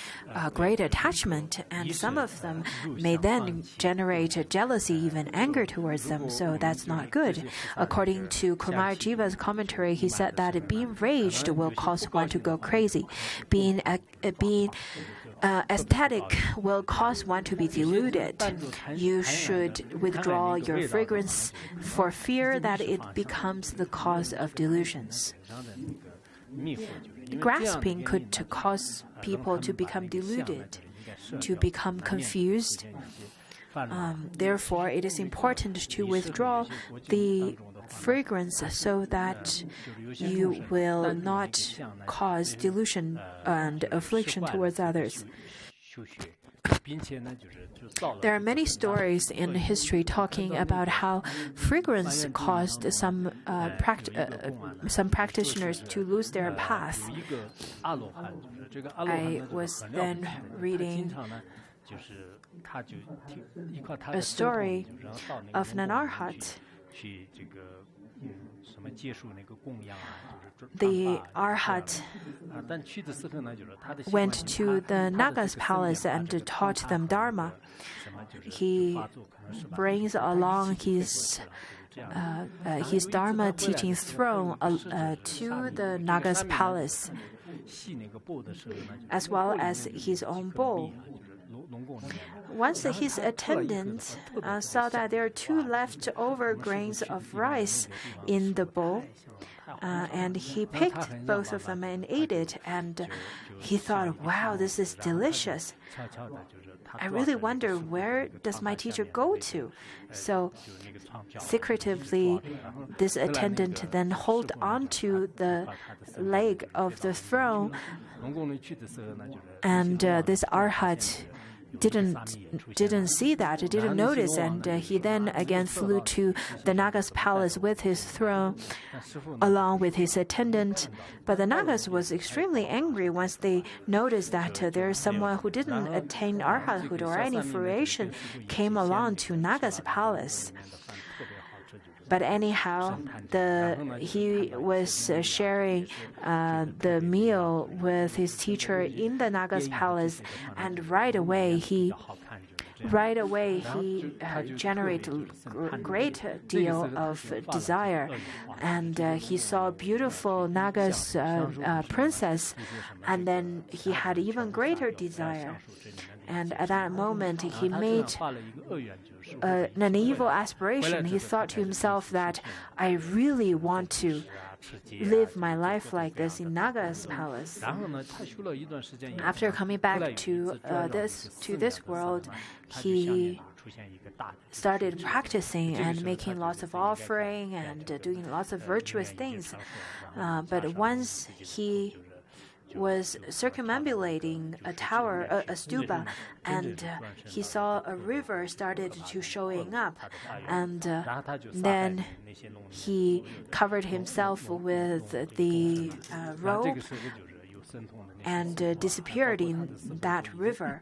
Speaker 2: great attachment, and some of them may then generate jealousy, even anger towards them. So that's not good. According to Kumar Jiva's commentary, he said that being raged will cause one to go crazy. Being aesthetic will cause one to be deluded. You should withdraw your fragrance for fear that it becomes the cause of delusions. Grasping could cause people to become deluded, to become confused. Therefore, it is important to withdraw the fragrance so that you will not cause delusion and affliction towards others. There are many stories in history talking about how fragrance caused some practitioners to lose their path. I was then reading a story of an arhat. The arhat went to the Naga's palace and taught them Dharma. He brings along his Dharma teaching throne to the Naga's palace, as well as his own bowl. Once his attendant saw that there are 2 leftover grains of rice in the bowl, and he picked both of them and ate it, and he thought, wow, this is delicious. I really wonder, where does my teacher go to? So secretively, this attendant then hold on to the leg of the throne, and this arhat didn't see that, didn't notice, and he then again flew to the Naga's palace with his throne along with his attendant. But the Nagas was extremely angry once they noticed that there is someone who didn't attain arhathood or any fruition came along to Naga's palace. But anyhow, he was sharing the meal with his teacher in the Naga's palace, and right away he generated a great deal of desire, and he saw a beautiful Naga's princess, and then he had even greater desire. And at that moment, he made an evil aspiration. He thought to himself that I really want to live my life like this in Naga's palace. After coming back to this world, he started practicing and making lots of offering and doing lots of virtuous things. But once he was circumambulating a tower, a stupa, and he saw a river started to showing up, and then he covered himself with the robe and disappeared in that river,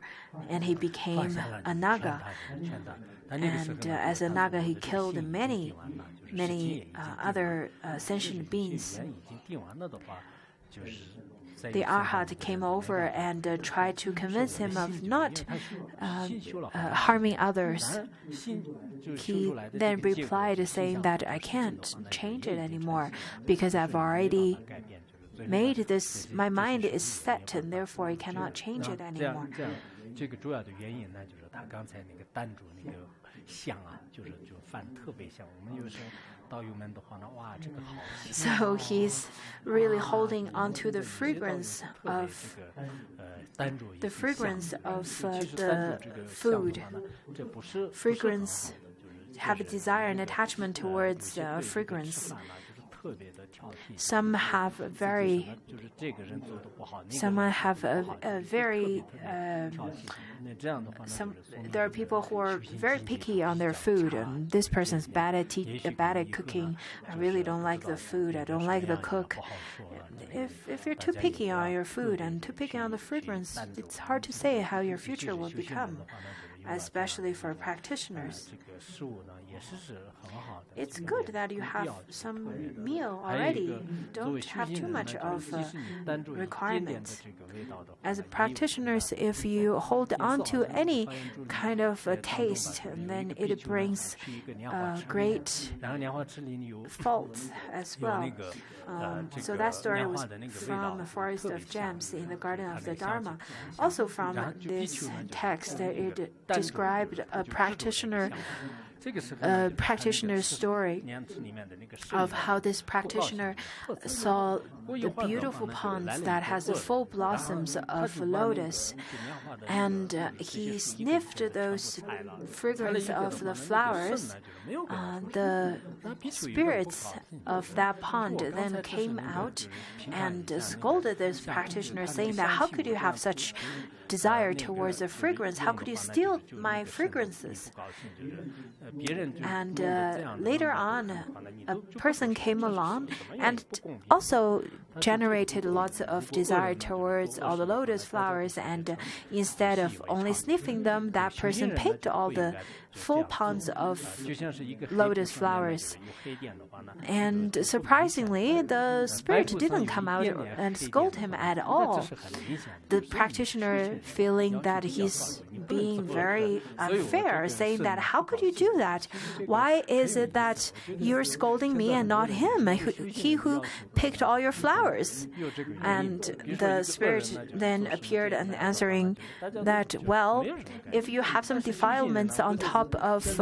Speaker 2: and he became a Naga. And as a Naga, he killed many other sentient beings. The arhat came over and tried to convince him of not harming others. He then replied saying that I can't change it anymore because I've already made this, my mind is set, and therefore I cannot change it anymore. So he's really holding on to the fragrance of the food. Fragrance, have a desire and attachment towards fragrance. Some have a very there are people who are very picky on their food, and this person's bad at cooking. I really don't like the food. I don't like the cook. If you're too picky on your food and too picky on the fragrance, it's hard to say how your future will become, especially for practitioners. It's good that you have some meal already. Don't have too much of requirements. As practitioners, if you hold on to any kind of taste, then it brings great faults as well. So that story was from the Forest of Gems in the Garden of the Dharma. Also from this text, it described a practitioner's story of how this practitioner saw the beautiful ponds that has the full blossoms of lotus, and he sniffed those fragrance of the flowers. The spirits of that pond then came out and scolded this practitioner, saying that how could you have such desire towards the fragrance? How could you steal my fragrances? And later on, a person came along and also generated lots of desire towards all the lotus flowers, and instead of only sniffing them, that person picked all the full ponds of lotus flowers. And surprisingly, the spirit didn't come out and scold him at all. The practitioner, feeling that he's being very unfair, saying that, how could you do that? Why is it that you're scolding me and not him, he who picked all your flowers? And the spirit then appeared and answering that, well, if you have some defilements on top of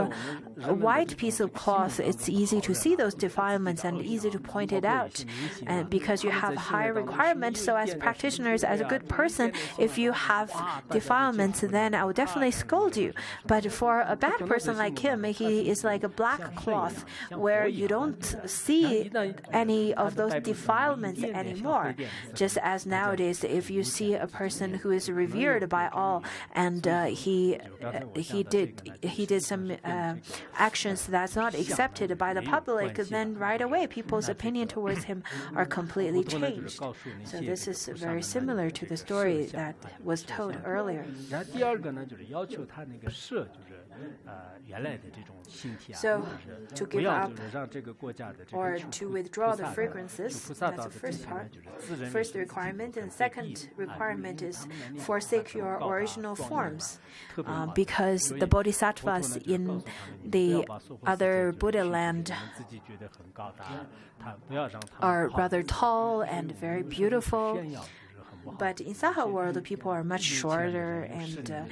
Speaker 2: a white piece of cloth, it's easy to see those defilements and easy to point it out. And because you have high requirements, so as practitioners, as a good person, if you have defilements, then I will definitely scold you. But for a bad person like him, he is like a black cloth where you don't see any of those defilements anymore. Just as nowadays, if you see a person who is revered by all and he did some actions that's not accepted by the public, then right away people's opinion towards him are completely changed. So this is very similar to the story that was told earlier. So, to give up or to withdraw the fragrances, that's the first part, first requirement. And second requirement is forsake your original forms. Because the bodhisattvas in the other Buddha land are rather tall and very beautiful. But in Saha world, the people are much shorter and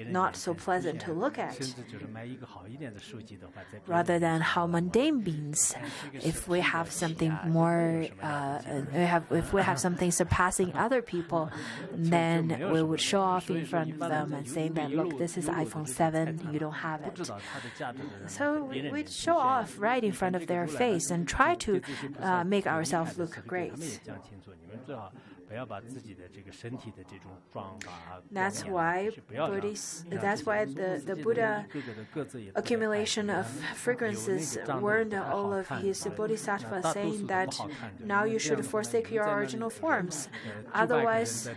Speaker 2: not so pleasant to look at. Rather than how mundane beings, if we have something more, if we have something surpassing other people, then we would show off in front of them and saying that, look, this is iPhone 7, you don't have it. So we'd show off right in front of their face and try to make ourselves look great. That's why the Buddha accumulation of fragrances warned all of his bodhisattvas, saying that now you should forsake your original forms. Otherwise,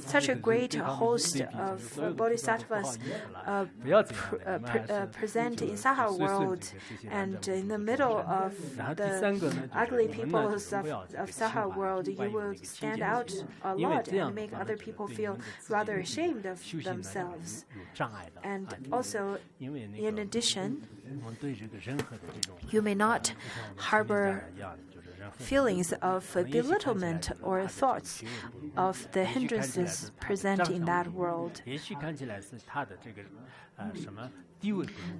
Speaker 2: such a great host of bodhisattvas present in Saha world, and in the middle of the ugly people of Saha world, you will stand out a lot and make other people feel rather ashamed of themselves. And also, in addition, you may not harbor feelings of belittlement or thoughts of the hindrances present in that world.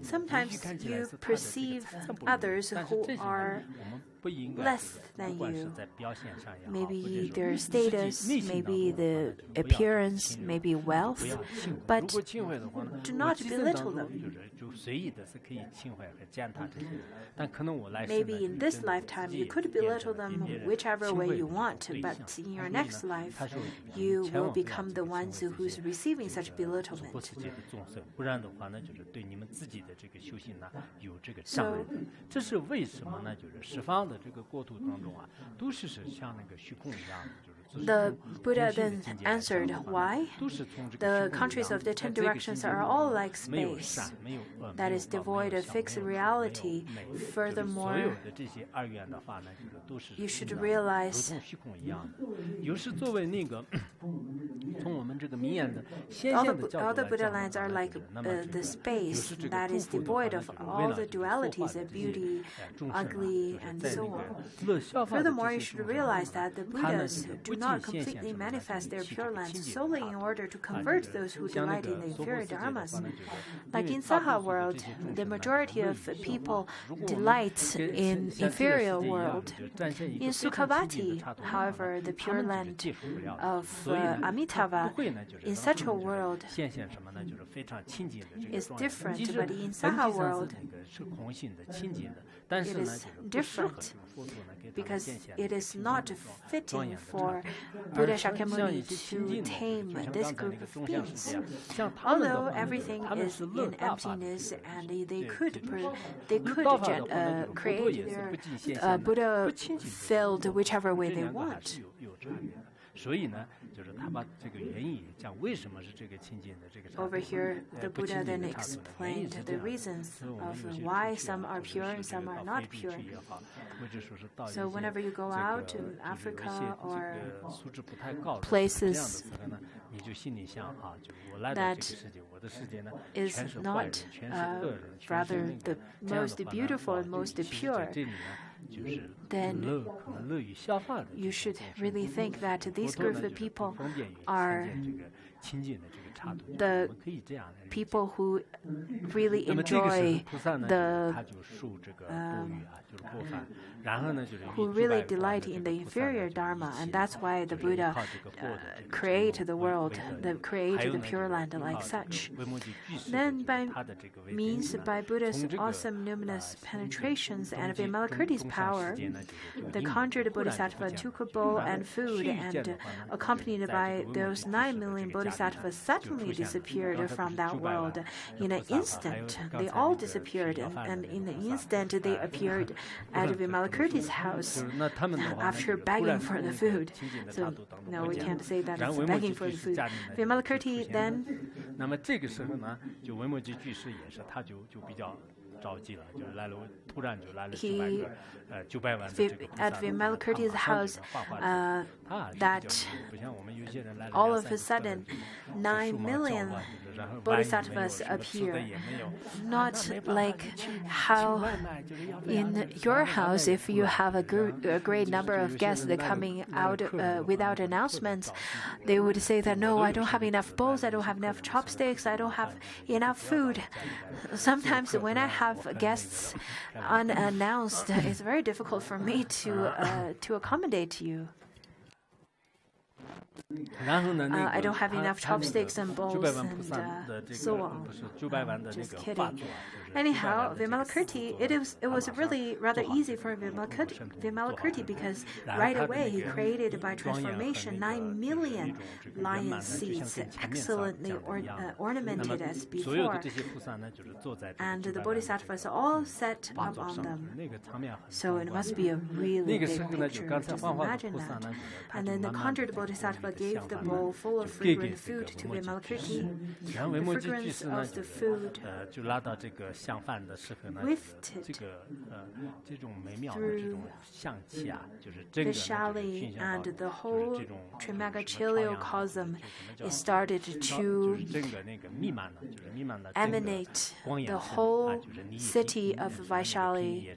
Speaker 2: Sometimes you perceive others who are less than you. Maybe their status, maybe the appearance, maybe wealth, but do not belittle them. Maybe in this lifetime you could belittle them whichever way you want, but in your next life you will become the ones who's receiving such belittlement. So, the Buddha then answered why the countries of the 10 directions are all like space that is devoid of fixed reality. Furthermore, you should realize all the Buddha lands are like the space that is devoid of all the dualities of beauty, ugly, and so on. Furthermore, you should realize that the Buddhas do not completely manifest their pure lands solely in order to convert those who delight in the inferior dharmas. Like in Saha world, the majority of people delight in inferior world. In Sukhavati, however, the pure land of Amitabha, in such a world is different, but in Saha world, it is different because it is not fitting for Buddha Shakyamuni to tame this group of beings. Although everything is in emptiness and they could create their Buddha field whichever way they want. Over here, the Buddha then explained the reasons of why some are pure and some are not pure. So whenever you go out to Africa or places that is not rather the most beautiful and most pure, then you should really think that this group of people are the people who really enjoy who really delight in the inferior Dharma, and that's why the Buddha created the world, created the Pure Land like such. Then by Buddha's awesome numinous penetrations and Vimalakirti's power, the conjured Bodhisattva took a bowl and food, and accompanied by those 9 million Bodhisattvas suddenly disappeared from that world. In an instant, they all disappeared, and in an instant they appeared at Vimalakirti's house after begging for the food. So, no, we can't say that it's begging for the food. Vimalakirti then at Vimalakirti's house, that all of a sudden 9 million bodhisattvas appear. Not like how in your house, if you have a great number of guests coming out without announcements, they would say that, no, I don't have enough bowls, I don't have enough chopsticks, I don't have enough food. Sometimes when I have guests unannounced, it's very difficult for me to accommodate you. I don't have enough chopsticks and bowls and so on. Just kidding. Anyhow, Vimalakirti, it was really rather easy for Vimalakirti because right away he created by transformation 9 million lion seats, excellently ornamented as before. And the bodhisattvas all sat up on them. So it must be a really big picture. Just imagine that. And then the conjured bodhisattva gave the bowl full of fragrant food to Vimalakirti. The fragrance of the food wafted through Vaishali and the whole Trimagachyliocosm. It started to emanate the whole city of Vaishali.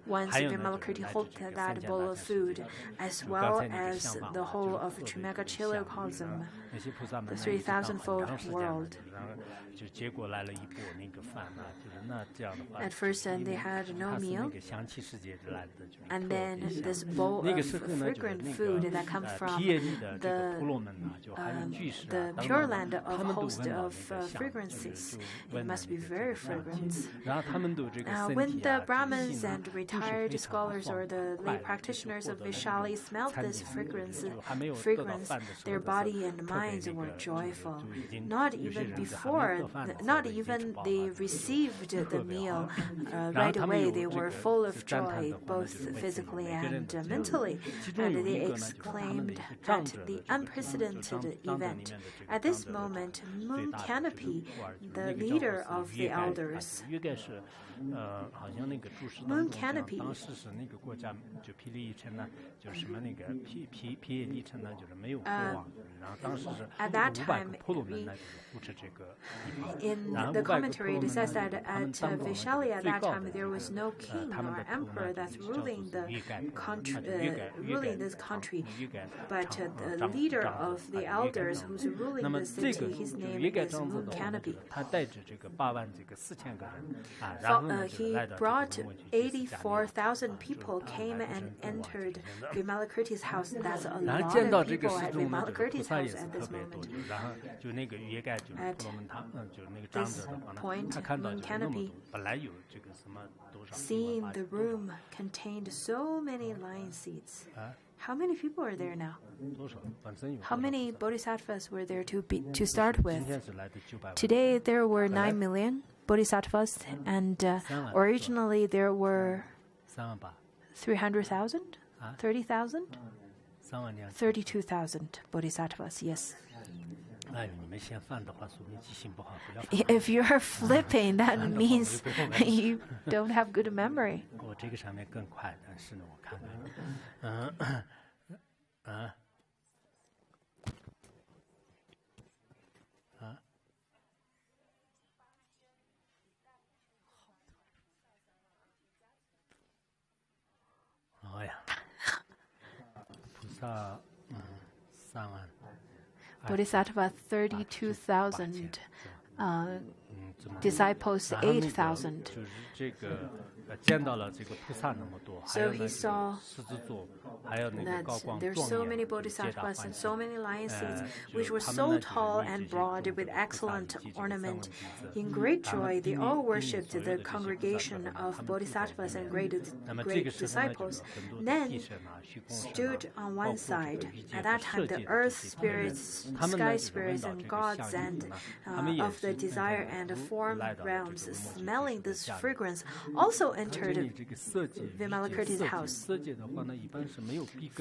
Speaker 2: Once Vimalakirti held that bowl of food, as well as the whole of Trimagachyliocosm, the 3,000-fold world. At first, they had no meal, and then this bowl of fragrant food that comes from the Pure Land of host of fragrances. It must be very fragrant. When the Brahmins and retired scholars or the lay practitioners of Vaishali smelled this fragrance, their body and minds were joyful. Not even they received the meal right away. They were full of joy, both physically and mentally, and they exclaimed at the unprecedented event. At this moment, Moon Canopy, the leader of the elders, Moon Canopy, at that time, in the commentary, it says that at Vaishali at that time there was no king or emperor that's ruling this country, but the leader of the elders who's ruling the city, his name is Moon Canopy. He brought 84,000 people came and entered Vimalakirti's house. That's a lot of people at Vimalakirti's house at this moment. At this point, Moon Canopy, seeing the room contained so many lion seats. How many people are there now? How many bodhisattvas were there to start with? Today there were 9 million bodhisattvas, and originally there were 300,000, 30,000, 32,000 bodhisattvas. Yes. If you're flipping, that means you don't have good memory. Bodhisattva 32,000, disciples 8,000. So he saw that there are so many bodhisattvas and so many lion seeds, which were so tall and broad with excellent ornament. In great joy, they all worshipped the congregation of bodhisattvas and great disciples. Then stood on one side. At that time, the earth spirits, sky spirits, and gods and of the desire and form realms, smelling this fragrance, also entered Vimalakirti's house.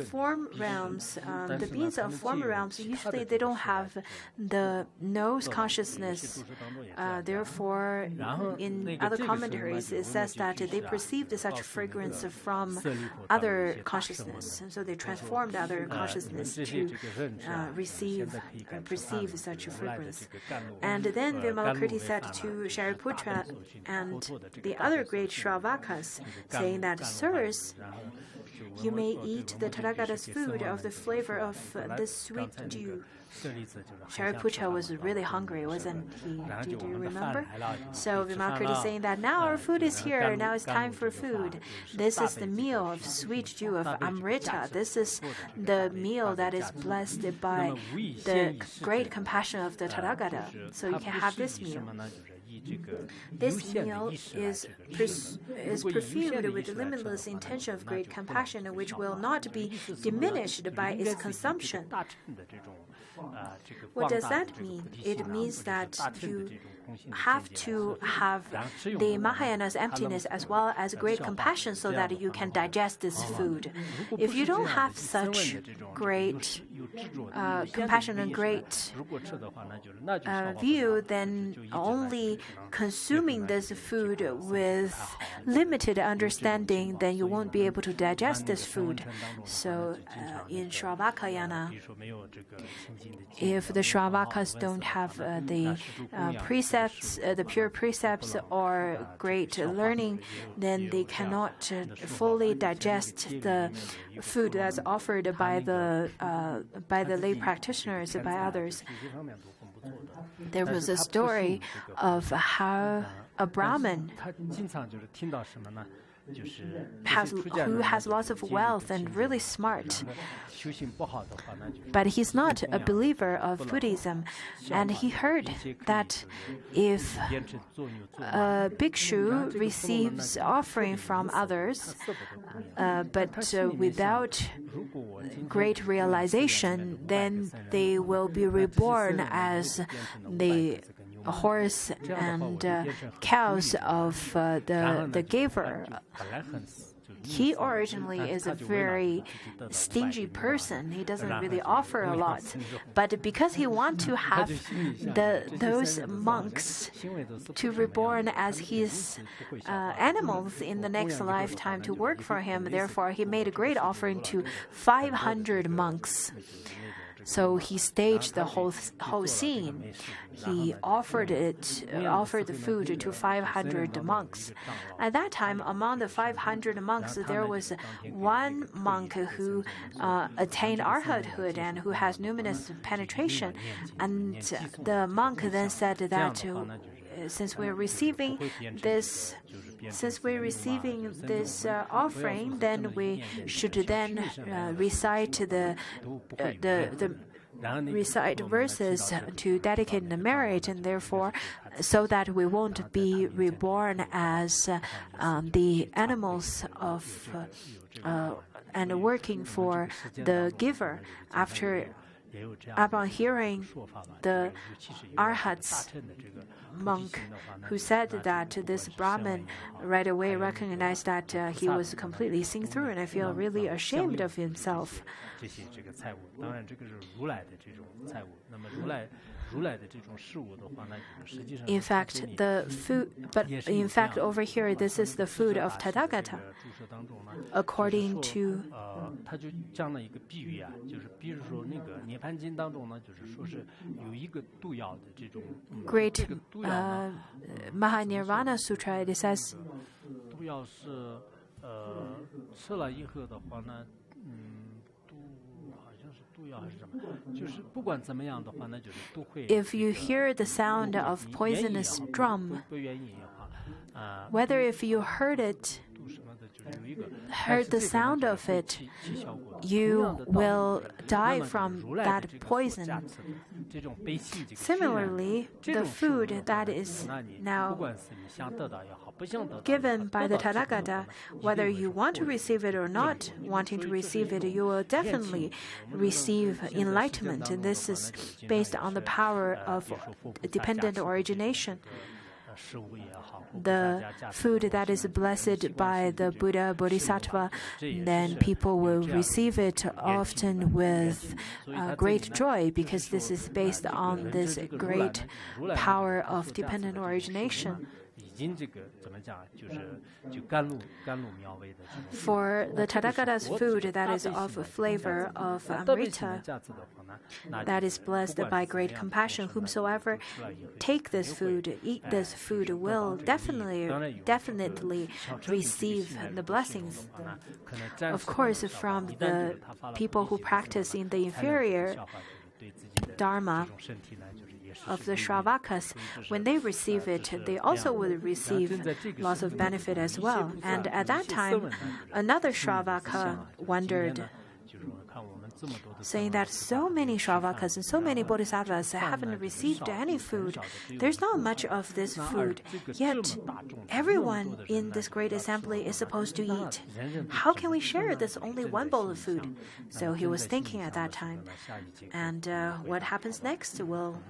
Speaker 2: Form realms, the beings of form realms, usually they don't have the nose consciousness. Therefore, in other commentaries, it says that they perceived such fragrance from other consciousness. And so they transformed other consciousness to perceive such a fragrance. And then Vimalakirti said to Shariputra and the other great Shravakas, saying that, "Sirs, you may eat the Tathagata's food of the flavor of the sweet dew." Shariputra was really hungry, wasn't he? Do you remember? So Vimalakirti is saying that now our food is here, now it's time for food. This is the meal of sweet dew of Amrita. This is the meal that is blessed by the great compassion of the Tathagata. So you can have this meal. This meal is perfumed with the limitless intention of great compassion, which will not be diminished by its consumption. What does that mean? It means that you have to have the Mahayana's emptiness as well as great compassion so that you can digest this food. If you don't have such great compassion and great view, then only consuming this food with limited understanding, then you won't be able to digest this food. So in Shravakayana, if the Shravakas don't have the precepts, the pure precepts or great learning, then they cannot fully digest the food that's offered by the lay practitioners, by others. There was a story of how a Brahmin who has lots of wealth and really smart, but he's not a believer of Buddhism, and he heard that if a bhikshu receives offering from others, but without great realization, then they will be reborn as the horse and cows of the giver. He originally is a very stingy person. He doesn't really offer a lot. But because he wants to have those monks to reborn as his animals in the next lifetime to work for him, therefore he made a great offering to 500 monks. So he staged the whole scene. He offered the food to 500 monks. At that time, among the 500 monks, there was one monk who attained arhathood and who has numinous penetration. And the monk then said that since we're receiving this offering, then we should then recite recite verses to dedicate the merit, and therefore, so that we won't be reborn as the animals of and working for the giver. Upon hearing the Arhat's monk who said that, this Brahmin right away recognized that he was completely seen through, and I feel really ashamed of himself. In fact, over here, this is the food of Tathagata. According to great Mahanirvana Sutra, it says, If you hear the sound of poisonous drum, whether if you heard the sound of it, you will die from that poison. Similarly, the food that is now given by the Tathagata, whether you want to receive it or not wanting to receive it, you will definitely receive enlightenment. And this is based on the power of dependent origination. The food that is blessed by the Buddha Bodhisattva, then people will receive it often with great joy, because this is based on this great power of dependent origination. For the Tathagata's food that is of flavor of Amrita, that is blessed by great compassion, whomsoever take this food, eat this food, will definitely receive the blessings. Of course, from the people who practice in the inferior Dharma of the Shravakas, when they receive it, they also will receive lots of benefit as well. And at that time, another Shravaka wondered, saying that so many Shravakas and so many Bodhisattvas haven't received any food. There's not much of this food, yet everyone in this great assembly is supposed to eat. How can we share this only one bowl of food? So he was thinking at that time. And what happens next, we'll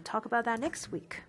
Speaker 2: talk about that next week.